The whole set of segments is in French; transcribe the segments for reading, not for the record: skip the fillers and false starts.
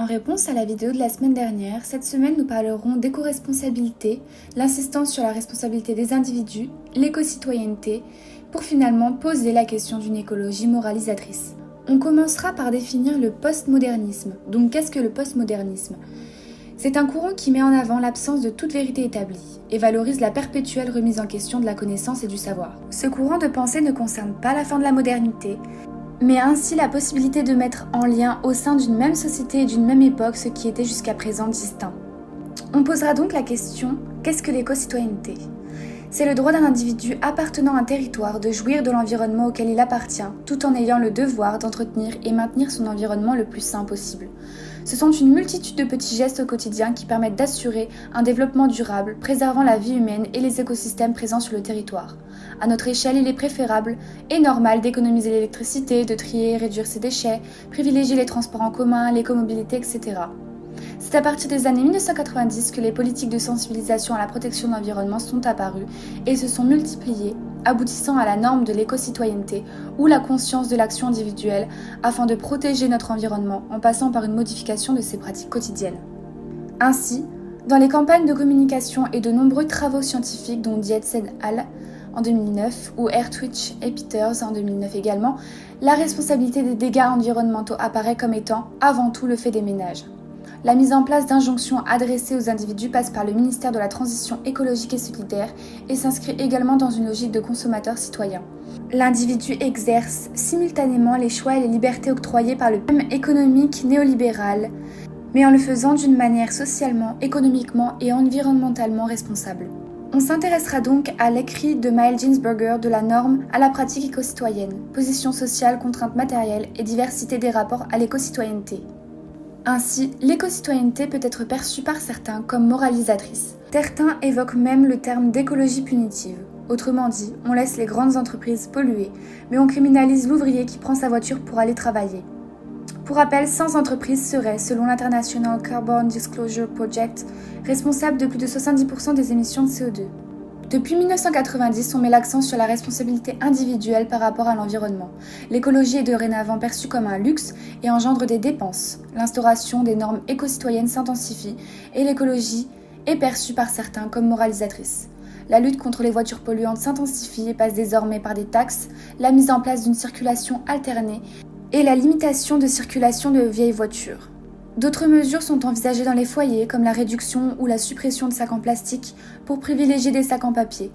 En réponse à la vidéo de la semaine dernière, cette semaine nous parlerons d'éco-responsabilité, l'insistance sur la responsabilité des individus, l'éco-citoyenneté, pour finalement poser la question d'une écologie moralisatrice. On commencera par définir le postmodernisme. Donc qu'est-ce que le postmodernisme ? C'est un courant qui met en avant l'absence de toute vérité établie et valorise la perpétuelle remise en question de la connaissance et du savoir. Ce courant de pensée ne concerne pas la fin de la modernité, mais ainsi la possibilité de mettre en lien au sein d'une même société et d'une même époque ce qui était jusqu'à présent distinct. On posera donc la question, qu'est-ce que l'éco-citoyenneté ? C'est le droit d'un individu appartenant à un territoire de jouir de l'environnement auquel il appartient, tout en ayant le devoir d'entretenir et maintenir son environnement le plus sain possible. Ce sont une multitude de petits gestes au quotidien qui permettent d'assurer un développement durable, préservant la vie humaine et les écosystèmes présents sur le territoire. À notre échelle, il est préférable et normal d'économiser l'électricité, de trier et réduire ses déchets, privilégier les transports en commun, l'écomobilité, etc. C'est à partir des années 1990 que les politiques de sensibilisation à la protection de l'environnement sont apparues et se sont multipliées, aboutissant à la norme de l'éco-citoyenneté ou la conscience de l'action individuelle afin de protéger notre environnement en passant par une modification de ses pratiques quotidiennes. Ainsi, dans les campagnes de communication et de nombreux travaux scientifiques dont Dietz et al. En 2009 ou Ertwich et Peters en 2009 également, la responsabilité des dégâts environnementaux apparaît comme étant avant tout le fait des ménages. La mise en place d'injonctions adressées aux individus passe par le ministère de la Transition écologique et solidaire et s'inscrit également dans une logique de consommateur citoyen. L'individu exerce simultanément les choix et les libertés octroyées par le système économique néolibéral, mais en le faisant d'une manière socialement, économiquement et environnementalement responsable. On s'intéressera donc à l'écrit de Maëlle Ginsberger de la norme à la pratique éco-citoyenne, position sociale, contraintes matérielles et diversité des rapports à l'éco-citoyenneté. Ainsi, l'éco-citoyenneté peut être perçue par certains comme moralisatrice. Certains évoquent même le terme d'écologie punitive. Autrement dit, on laisse les grandes entreprises polluer, mais on criminalise l'ouvrier qui prend sa voiture pour aller travailler. Pour rappel, 100 entreprises seraient, selon l'International Carbon Disclosure Project, responsables de plus de 70% des émissions de CO2. Depuis 1990, on met l'accent sur la responsabilité individuelle par rapport à l'environnement. L'écologie est dorénavant perçue comme un luxe et engendre des dépenses. L'instauration des normes éco-citoyennes s'intensifie et l'écologie est perçue par certains comme moralisatrice. La lutte contre les voitures polluantes s'intensifie et passe désormais par des taxes, la mise en place d'une circulation alternée et la limitation de circulation de vieilles voitures. D'autres mesures sont envisagées dans les foyers, comme la réduction ou la suppression de sacs en plastique pour privilégier des sacs en papier,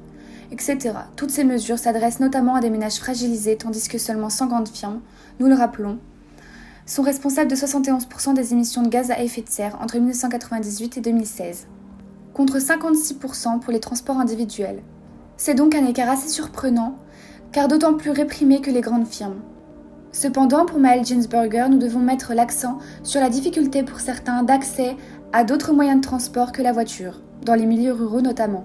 etc. Toutes ces mesures s'adressent notamment à des ménages fragilisés, tandis que seulement 100 grandes firmes, nous le rappelons, sont responsables de 71% des émissions de gaz à effet de serre entre 1998 et 2016, contre 56% pour les transports individuels. C'est donc un écart assez surprenant, car d'autant plus réprimé que les grandes firmes. Cependant, pour Maëlle Ginsberger, nous devons mettre l'accent sur la difficulté pour certains d'accès à d'autres moyens de transport que la voiture, dans les milieux ruraux notamment.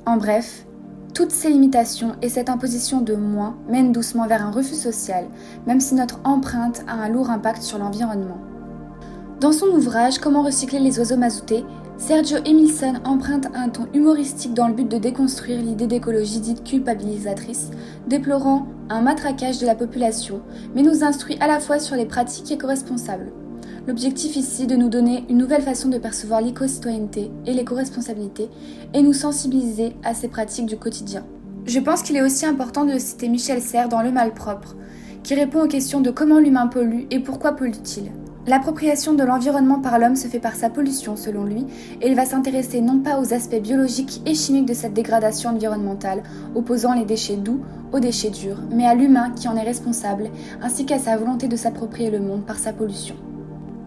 En bref, toutes ces limitations et cette imposition de moins mènent doucement vers un refus social, même si notre empreinte a un lourd impact sur l'environnement. Dans son ouvrage « Comment recycler les oiseaux mazoutés », Sergio Emilson emprunte un ton humoristique dans le but de déconstruire l'idée d'écologie dite culpabilisatrice, déplorant un matraquage de la population, mais nous instruit à la fois sur les pratiques éco-responsables. L'objectif ici est de nous donner une nouvelle façon de percevoir l'éco-citoyenneté et l'éco-responsabilité et nous sensibiliser à ces pratiques du quotidien. Je pense qu'il est aussi important de citer Michel Serres dans Le Malpropre, qui répond aux questions de comment l'humain pollue et pourquoi pollue-t-il. L'appropriation de l'environnement par l'homme se fait par sa pollution, selon lui, et il va s'intéresser non pas aux aspects biologiques et chimiques de cette dégradation environnementale, opposant les déchets doux aux déchets durs, mais à l'humain qui en est responsable, ainsi qu'à sa volonté de s'approprier le monde par sa pollution.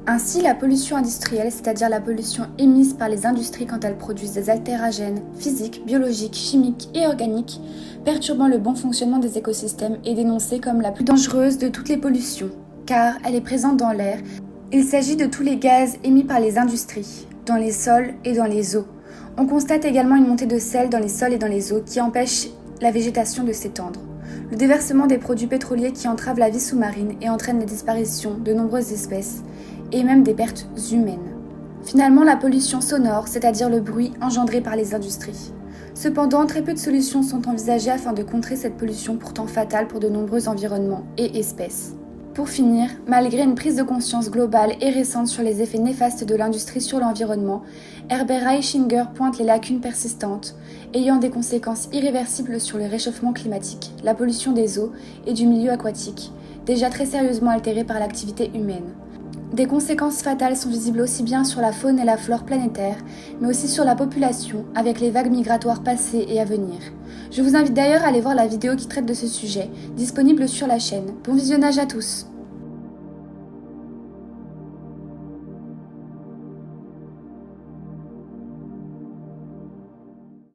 Ainsi, la pollution industrielle, c'est-à-dire la pollution émise par les industries quand elles produisent des altéragènes physiques, biologiques, chimiques et organiques, perturbant le bon fonctionnement des écosystèmes, est dénoncée comme la plus dangereuse de toutes les pollutions, car elle est présente dans l'air. Il s'agit de tous les gaz émis par les industries, dans les sols et dans les eaux. On constate également une montée de sel dans les sols et dans les eaux qui empêche la végétation de s'étendre. Le déversement des produits pétroliers qui entravent la vie sous-marine et entraîne la disparition de nombreuses espèces, et même des pertes humaines. Finalement, la pollution sonore, c'est-à-dire le bruit engendré par les industries. Cependant, très peu de solutions sont envisagées afin de contrer cette pollution pourtant fatale pour de nombreux environnements et espèces. Pour finir, malgré une prise de conscience globale et récente sur les effets néfastes de l'industrie sur l'environnement, Herbert Aichinger pointe les lacunes persistantes, ayant des conséquences irréversibles sur le réchauffement climatique, la pollution des eaux et du milieu aquatique, déjà très sérieusement altérés par l'activité humaine. Des conséquences fatales sont visibles aussi bien sur la faune et la flore planétaire, mais aussi sur la population, avec les vagues migratoires passées et à venir. Je vous invite d'ailleurs à aller voir la vidéo qui traite de ce sujet, disponible sur la chaîne. Bon visionnage à tous!